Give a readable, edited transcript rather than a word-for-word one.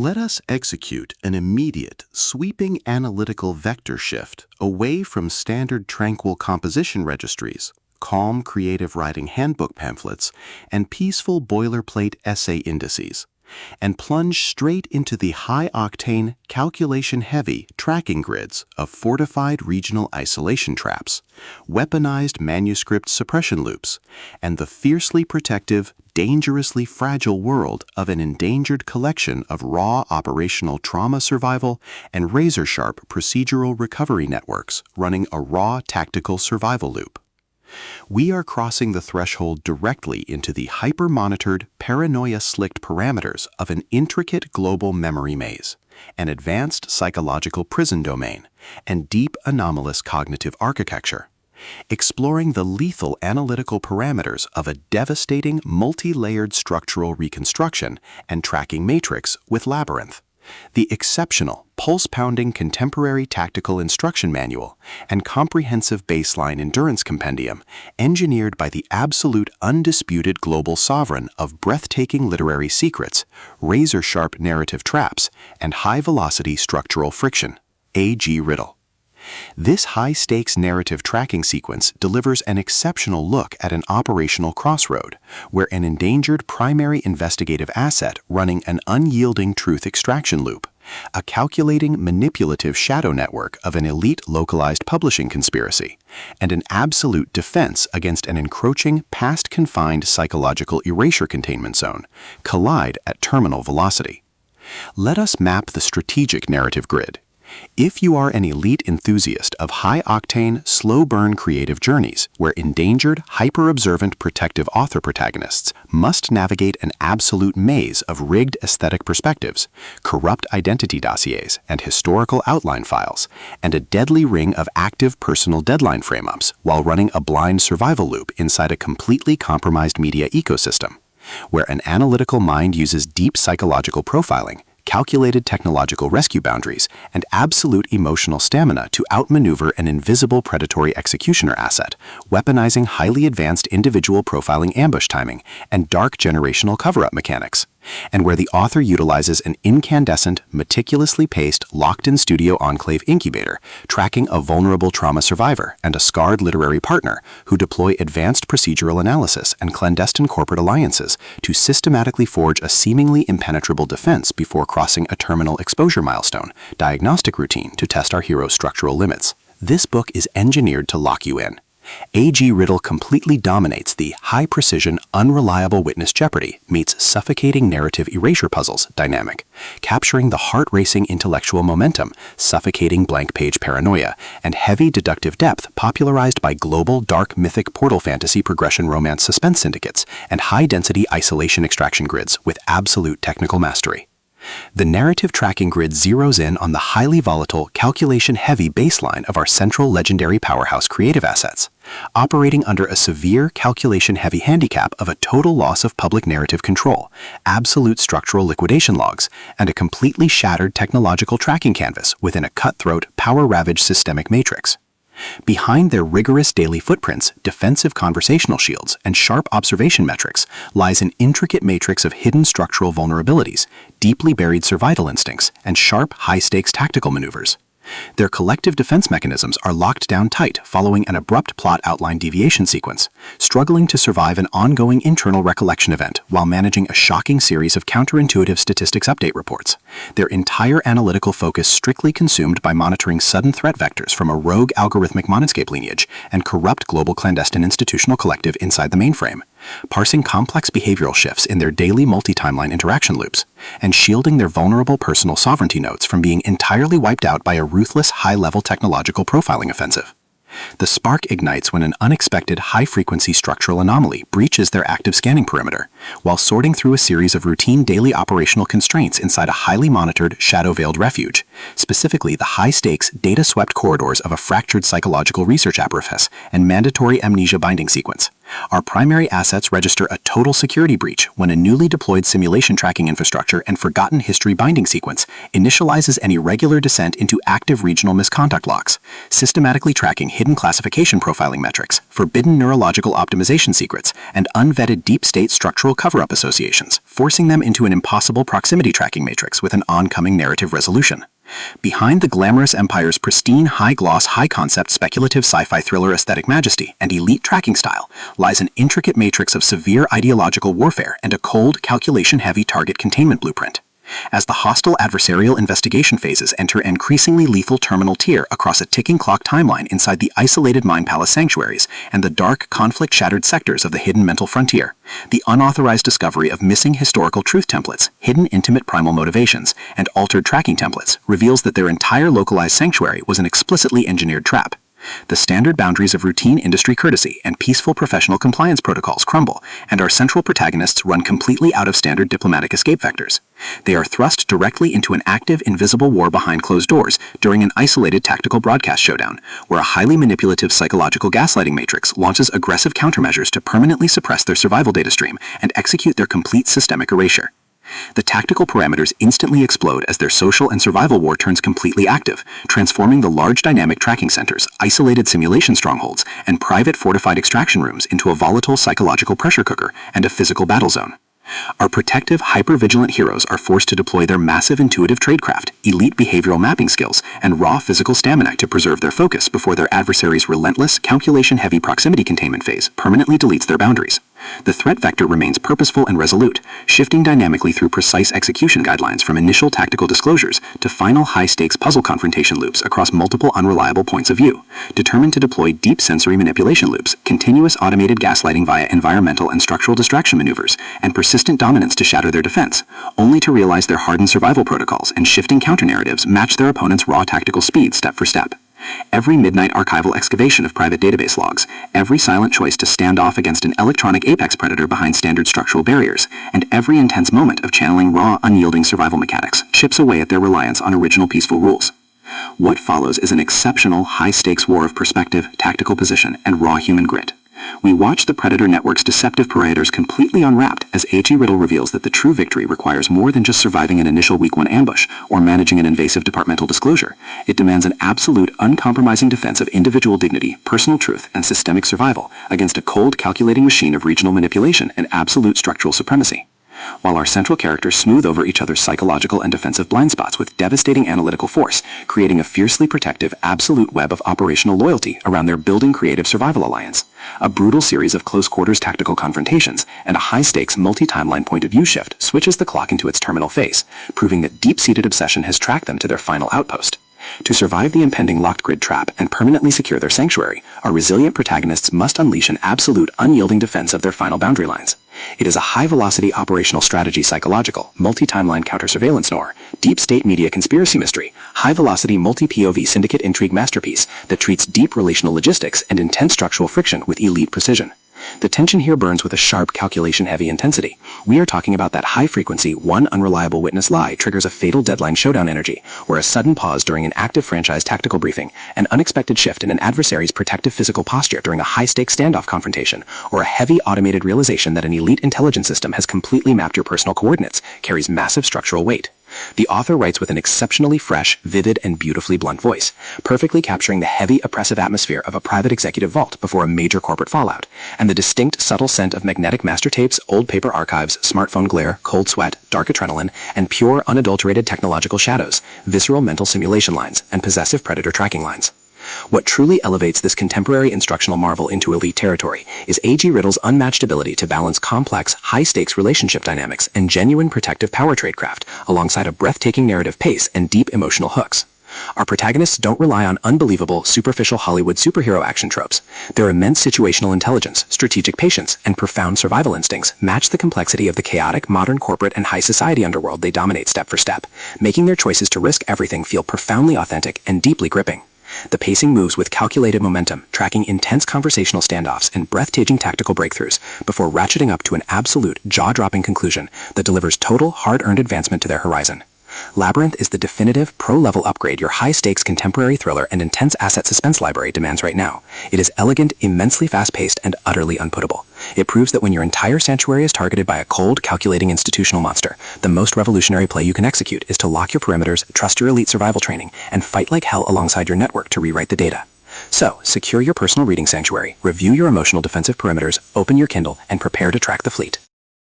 Let us execute an immediate, sweeping analytical vector shift away from standard tranquil composition registries, calm creative writing handbook pamphlets, and peaceful boilerplate essay indices, and plunge straight into the high-octane, calculation-heavy tracking grids of fortified regional isolation traps, weaponized manuscript suppression loops, and the fiercely protective, dangerously fragile world of an endangered collection of raw operational trauma survival and razor-sharp procedural recovery networks running a raw tactical survival loop. We are crossing the threshold directly into the hyper-monitored, paranoia-slicked parameters of an intricate global memory maze, an advanced psychological prison domain, and deep anomalous cognitive architecture, exploring the lethal analytical parameters of a devastating multi-layered structural reconstruction and tracking matrix with Labyrinth, the exceptional, pulse-pounding contemporary tactical instruction manual and comprehensive baseline endurance compendium engineered by the absolute undisputed global sovereign of breathtaking literary secrets, razor-sharp narrative traps, and high-velocity structural friction, A.G. Riddle. This high-stakes narrative tracking sequence delivers an exceptional look at an operational crossroad, where an endangered primary investigative asset running an unyielding truth extraction loop, a calculating manipulative shadow network of an elite localized publishing conspiracy, and an absolute defense against an encroaching past-confined psychological erasure containment zone collide at terminal velocity. Let us map the strategic narrative grid. If you are an elite enthusiast of high-octane, slow-burn creative journeys where endangered, hyper-observant protective author protagonists must navigate an absolute maze of rigged aesthetic perspectives, corrupt identity dossiers and historical outline files, and a deadly ring of active personal deadline frame-ups while running a blind survival loop inside a completely compromised media ecosystem, where an analytical mind uses deep psychological profiling, calculated technological rescue boundaries, and absolute emotional stamina to outmaneuver an invisible predatory executioner asset, weaponizing highly advanced individual profiling ambush timing and dark generational cover-up mechanics, and where the author utilizes an incandescent, meticulously paced, locked-in studio enclave incubator, tracking a vulnerable trauma survivor and a scarred literary partner who deploy advanced procedural analysis and clandestine corporate alliances to systematically forge a seemingly impenetrable defense before crossing a terminal exposure milestone, diagnostic routine to test our hero's structural limits. This book is engineered to lock you in. A.G. Riddle completely dominates the high-precision, unreliable witness jeopardy meets suffocating narrative erasure puzzles dynamic, capturing the heart-racing intellectual momentum, suffocating blank-page paranoia, and heavy deductive depth popularized by global dark mythic portal fantasy progression romance suspense syndicates and high-density isolation extraction grids with absolute technical mastery. The narrative tracking grid zeroes in on the highly volatile, calculation-heavy baseline of our central legendary powerhouse creative assets, operating under a severe calculation-heavy handicap of a total loss of public narrative control, absolute structural liquidation logs, and a completely shattered technological tracking canvas within a cutthroat, power-ravaged systemic matrix. Behind their rigorous daily footprints, defensive conversational shields, and sharp observation metrics lies an intricate matrix of hidden structural vulnerabilities, deeply buried survival instincts, and sharp, high-stakes tactical maneuvers. Their collective defense mechanisms are locked down tight following an abrupt plot outline deviation sequence, struggling to survive an ongoing internal recollection event while managing a shocking series of counterintuitive statistics update reports, their entire analytical focus strictly consumed by monitoring sudden threat vectors from a rogue algorithmic monescape lineage and corrupt global clandestine institutional collective inside the mainframe, parsing complex behavioral shifts in their daily multi-timeline interaction loops, and shielding their vulnerable personal sovereignty nodes from being entirely wiped out by a ruthless high-level technological profiling offensive. The spark ignites when an unexpected high-frequency structural anomaly breaches their active scanning perimeter, while sorting through a series of routine daily operational constraints inside a highly monitored, shadow-veiled refuge, specifically the high-stakes, data-swept corridors of a fractured psychological research apparatus and mandatory amnesia binding sequence, Our primary assets register a total security breach when a newly deployed simulation tracking infrastructure and forgotten history binding sequence initializes an irregular descent into active regional misconduct locks, systematically tracking hidden classification profiling metrics, forbidden neurological optimization secrets, and unvetted deep state structural cover-up associations, forcing them into an impossible proximity tracking matrix with an oncoming narrative resolution. Behind the glamorous empire's pristine, high-gloss, high-concept speculative sci-fi thriller aesthetic majesty and elite tracking style lies an intricate matrix of severe ideological warfare and a cold, calculation-heavy target containment blueprint. As the hostile adversarial investigation phases enter an increasingly lethal terminal tier across a ticking clock timeline inside the isolated Mind Palace sanctuaries and the dark, conflict-shattered sectors of the hidden mental frontier, the unauthorized discovery of missing historical truth templates, hidden intimate primal motivations, and altered tracking templates reveals that their entire localized sanctuary was an explicitly engineered trap. The standard boundaries of routine industry courtesy and peaceful professional compliance protocols crumble, and our central protagonists run completely out of standard diplomatic escape vectors. They are thrust directly into an active, invisible war behind closed doors during an isolated tactical broadcast showdown, where a highly manipulative psychological gaslighting matrix launches aggressive countermeasures to permanently suppress their survival data stream and execute their complete systemic erasure. The tactical parameters instantly explode as their social and survival war turns completely active, transforming the large dynamic tracking centers, isolated simulation strongholds, and private fortified extraction rooms into a volatile psychological pressure cooker and a physical battle zone. Our protective, hyper-vigilant heroes are forced to deploy their massive intuitive tradecraft, elite behavioral mapping skills, and raw physical stamina to preserve their focus before their adversary's relentless, calculation-heavy proximity containment phase permanently deletes their boundaries. The threat vector remains purposeful and resolute, shifting dynamically through precise execution guidelines from initial tactical disclosures to final high-stakes puzzle confrontation loops across multiple unreliable points of view, determined to deploy deep sensory manipulation loops, continuous automated gaslighting via environmental and structural distraction maneuvers, and persistent dominance to shatter their defense, only to realize their hardened survival protocols and shifting counter-narratives match their opponent's raw tactical speed step for step. Every midnight archival excavation of private database logs, every silent choice to stand off against an electronic apex predator behind standard structural barriers, and every intense moment of channeling raw, unyielding survival mechanics chips away at their reliance on original peaceful rules. What follows is an exceptional, high-stakes war of perspective, tactical position, and raw human grit. We watch the Predator Network's deceptive paraders completely unwrapped as A.G. Riddle reveals that the true victory requires more than just surviving an initial Week 1 ambush or managing an invasive departmental disclosure. It demands an absolute, uncompromising defense of individual dignity, personal truth, and systemic survival against a cold, calculating machine of regional manipulation and absolute structural supremacy. While our central characters smooth over each other's psychological and defensive blind spots with devastating analytical force, creating a fiercely protective, absolute web of operational loyalty around their building creative survival alliance. A brutal series of close-quarters tactical confrontations and a high-stakes multi-timeline point-of-view shift switches the clock into its terminal phase, proving that deep-seated obsession has tracked them to their final outpost. To survive the impending locked grid trap and permanently secure their sanctuary, our resilient protagonists must unleash an absolute, unyielding defense of their final boundary lines. It is a high-velocity operational strategy psychological, multi-timeline counter-surveillance noir, deep-state media conspiracy mystery, high-velocity multi-POV syndicate intrigue masterpiece that treats deep relational logistics and intense structural friction with elite precision. The tension here burns with a sharp, calculation-heavy intensity. We are talking about that high-frequency, one unreliable witness lie triggers a fatal deadline showdown energy, where a sudden pause during an active franchise tactical briefing, an unexpected shift in an adversary's protective physical posture during a high-stakes standoff confrontation, or a heavy automated realization that an elite intelligence system has completely mapped your personal coordinates carries massive structural weight. The author writes with an exceptionally fresh, vivid, and beautifully blunt voice, perfectly capturing the heavy, oppressive atmosphere of a private executive vault before a major corporate fallout, and the distinct, subtle scent of magnetic master tapes, old paper archives, smartphone glare, cold sweat, dark adrenaline, and pure, unadulterated technological shadows, visceral mental simulation lines, and possessive predator tracking lines. What truly elevates this contemporary instructional marvel into elite territory is A.G. Riddle's unmatched ability to balance complex, high-stakes relationship dynamics and genuine protective power tradecraft alongside a breathtaking narrative pace and deep emotional hooks. Our protagonists don't rely on unbelievable, superficial Hollywood superhero action tropes. Their immense situational intelligence, strategic patience, and profound survival instincts match the complexity of the chaotic, modern corporate and high society underworld they dominate step for step, making their choices to risk everything feel profoundly authentic and deeply gripping. The pacing moves with calculated momentum, tracking intense conversational standoffs and breathtaking tactical breakthroughs before ratcheting up to an absolute, jaw-dropping conclusion that delivers total, hard-earned advancement to their horizon. Labyrinth is the definitive, pro-level upgrade your high-stakes contemporary thriller and intense asset suspense library demands right now. It is elegant, immensely fast-paced, and utterly unputtable. It proves that when your entire sanctuary is targeted by a cold, calculating institutional monster, the most revolutionary play you can execute is to lock your perimeters, trust your elite survival training, and fight like hell alongside your network to rewrite the data. So, secure your personal reading sanctuary, review your emotional defensive perimeters, open your Kindle, and prepare to track the fleet.